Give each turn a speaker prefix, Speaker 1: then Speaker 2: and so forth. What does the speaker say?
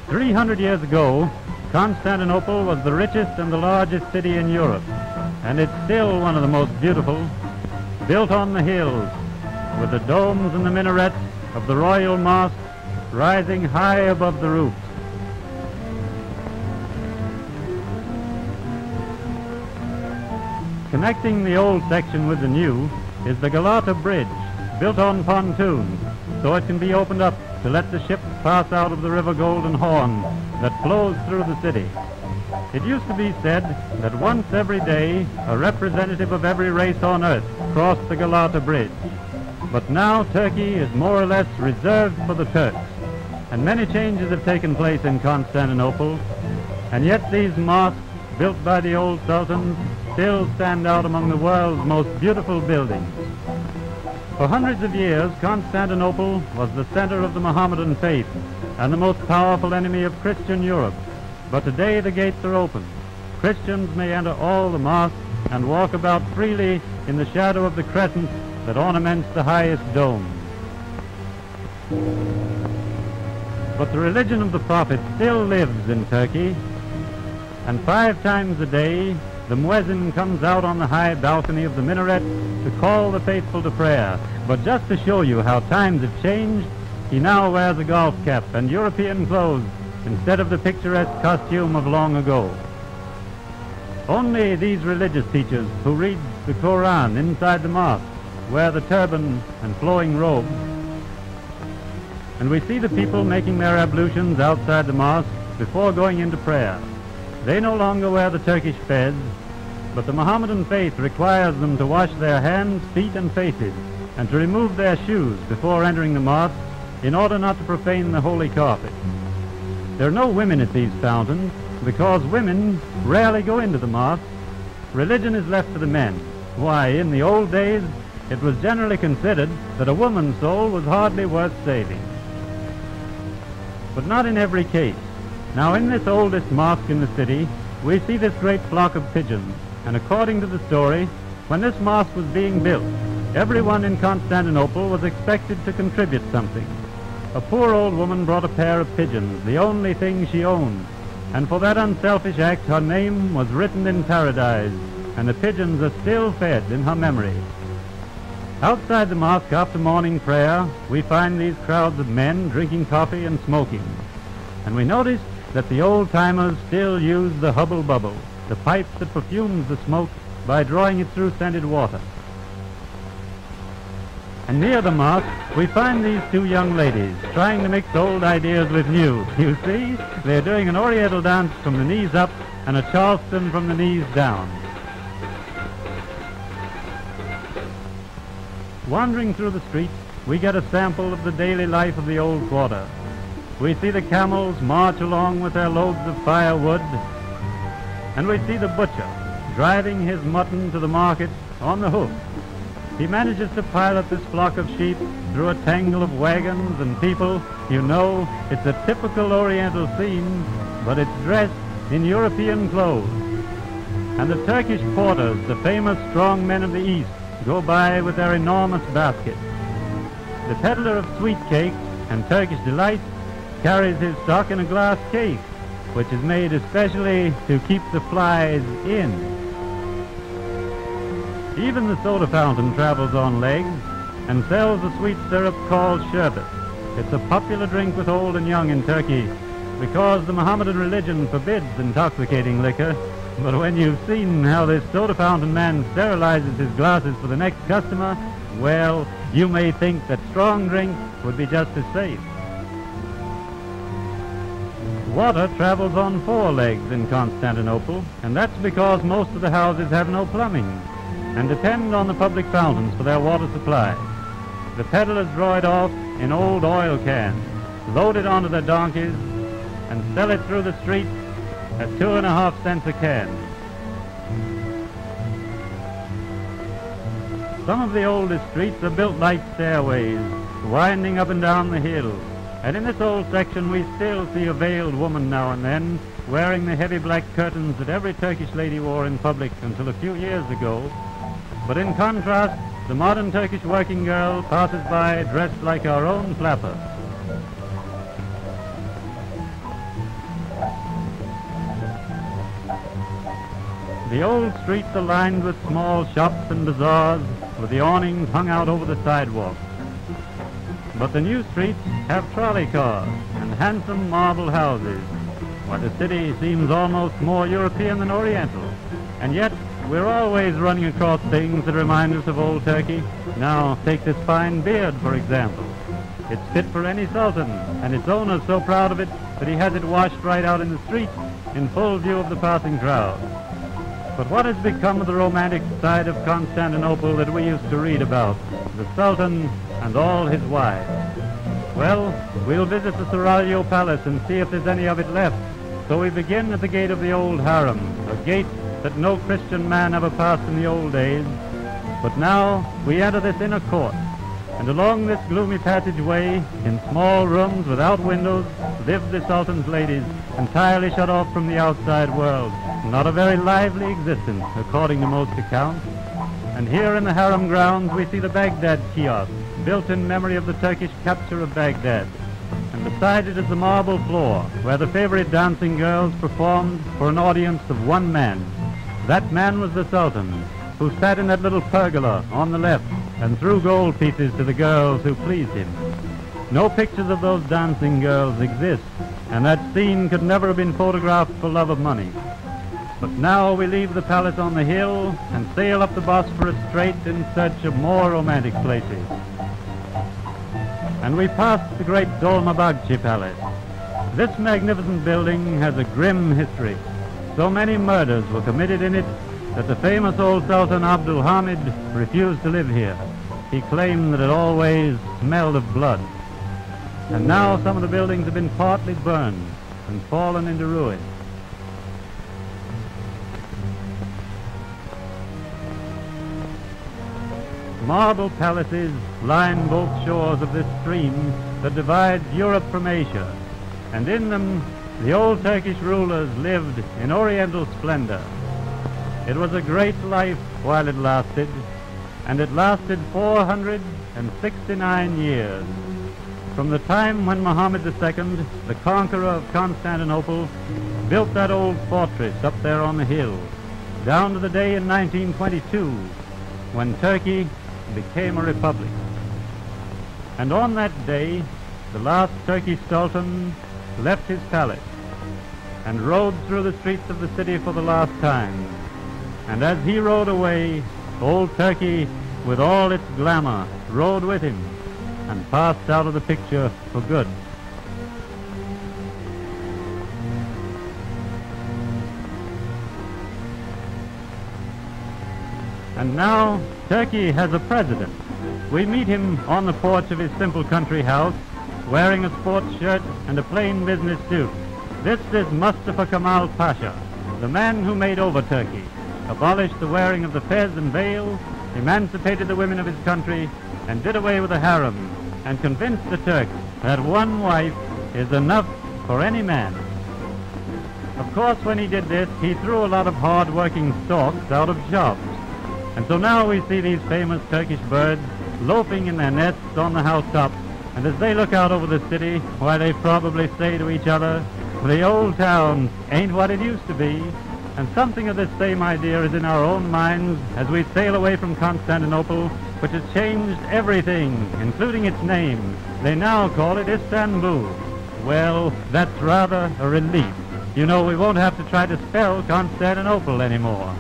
Speaker 1: 300 years ago, Constantinople was the richest and the largest city in Europe, and it's still one of the most beautiful, built on the hills, with the domes and the minarets of the royal mosque rising high above the roofs. Connecting the old section with the new is the Galata Bridge, built on pontoons, so it can be opened up to let the ships pass out of the River Golden Horn that flows through the city. It used to be said that once every day a representative of every race on earth crossed the Galata Bridge. But now Turkey is more or less reserved for the Turks, and many changes have taken place in Constantinople, and yet these mosques, built by the old sultans, still stand out among the world's most beautiful buildings. For hundreds of years, Constantinople was the center of the Mohammedan faith and the most powerful enemy of Christian Europe. But today the gates are open. Christians may enter all the mosques and walk about freely in the shadow of the crescent that ornaments the highest dome. But the religion of the Prophet still lives in Turkey, and 5 times a day the muezzin comes out on the high balcony of the minaret to call the faithful to prayer. But just to show you how times have changed, he now wears a golf cap and European clothes instead of the picturesque costume of long ago. Only these religious teachers who read the Quran inside the mosque wear the turban and flowing robes. And we see the people making their ablutions outside the mosque before going into prayer. They no longer wear the Turkish fez, but the Mohammedan faith requires them to wash their hands, feet, and faces, and to remove their shoes before entering the mosque in order not to profane the holy carpet. There are no women at these fountains because women rarely go into the mosque. Religion is left to the men. Why, in the old days, it was generally considered that a woman's soul was hardly worth saving. But not in every case. Now, in this oldest mosque in the city, we see this great flock of pigeons, and according to the story, when this mosque was being built, everyone in Constantinople was expected to contribute something. A poor old woman brought a pair of pigeons, the only thing she owned, and for that unselfish act her name was written in paradise, and the pigeons are still fed in her memory. Outside the mosque after morning prayer, we find these crowds of men drinking coffee and smoking, and we notice that the old-timers still use the hubble-bubble, the pipe that perfumes the smoke by drawing it through scented water. And near the mosque, we find these 2 young ladies trying to mix old ideas with new. You see, they're doing an Oriental dance from the knees up and a Charleston from the knees down. Wandering through the streets, we get a sample of the daily life of the old quarter. We see the camels march along with their loads of firewood, and we see the butcher driving his mutton to the market on the hoof. He manages to pilot this flock of sheep through a tangle of wagons and people. You know, it's a typical Oriental scene, but it's dressed in European clothes. And the Turkish porters, the famous strong men of the East, go by with their enormous baskets. The peddler of sweet cakes and Turkish delights carries his stock in a glass case, which is made especially to keep the flies in. Even the soda fountain travels on legs and sells a sweet syrup called sherbet. It's a popular drink with old and young in Turkey because the Mohammedan religion forbids intoxicating liquor. But when you've seen how this soda fountain man sterilizes his glasses for the next customer, well, you may think that strong drink would be just as safe. Water travels on 4 legs in Constantinople, and that's because most of the houses have no plumbing and depend on the public fountains for their water supply. The peddlers draw it off in old oil cans, load it onto their donkeys, and sell it through the streets at 2.5 cents a can. Some of the oldest streets are built like stairways, winding up and down the hills. And in this old section we still see a veiled woman now and then, wearing the heavy black curtains that every Turkish lady wore in public until a few years ago. But in contrast, the modern Turkish working girl passes by dressed like our own flapper. The old streets are lined with small shops and bazaars, with the awnings hung out over the sidewalks. But the new streets have trolley cars and handsome marble houses, where the city seems almost more European than Oriental. And yet, we're always running across things that remind us of old Turkey. Now, take this fine beard, for example. It's fit for any sultan, and its owner's so proud of it that he has it washed right out in the street in full view of the passing crowd. But what has become of the romantic side of Constantinople that we used to read about, the Sultan and all his wives? Well, we'll visit the Sarajevo Palace and see if there's any of it left. So we begin at the gate of the old harem, a gate that no Christian man ever passed in the old days. But now we enter this inner court, and along this gloomy passageway, in small rooms without windows, live the Sultan's ladies, entirely shut off from the outside world. Not a very lively existence, according to most accounts. And here in the harem grounds we see the Baghdad kiosk, built in memory of the Turkish capture of Baghdad. And beside it is the marble floor, where the favorite dancing girls performed for an audience of one man. That man was the Sultan, who sat in that little pergola on the left and threw gold pieces to the girls who pleased him. No pictures of those dancing girls exist, and that scene could never have been photographed for love of money. But now we leave the palace on the hill and sail up the Bosphorus Strait in search of more romantic places. And we pass the great Dolmabahce Palace. This magnificent building has a grim history. So many murders were committed in it that the famous old Sultan Abdul Hamid refused to live here. He claimed that it always smelled of blood. And now some of the buildings have been partly burned and fallen into ruin. Marble palaces line both shores of this stream that divides Europe from Asia, and in them the old Turkish rulers lived in Oriental splendor. It was a great life while it lasted, and it lasted 469 years. From the time when Muhammad II, the conqueror of Constantinople, built that old fortress up there on the hill, down to the day in 1922 when Turkey became a republic. And on that day, the last Turkish Sultan left his palace and rode through the streets of the city for the last time. And as he rode away, old Turkey, with all its glamour, rode with him and passed out of the picture for good. And now, Turkey has a president. We meet him on the porch of his simple country house, wearing a sports shirt and a plain business suit. This is Mustafa Kemal Pasha, the man who made over Turkey, abolished the wearing of the fez and veil, emancipated the women of his country, and did away with the harem, and convinced the Turks that one wife is enough for any man. Of course, when he did this, he threw a lot of hard-working storks out of jobs. And so now we see these famous Turkish birds loafing in their nests on the housetops, and as they look out over the city, why, they probably say to each other, the old town ain't what it used to be. And something of this same idea is in our own minds as we sail away from Constantinople, which has changed everything, including its name. They now call it Istanbul. Well, that's rather a relief. You know, we won't have to try to spell Constantinople anymore.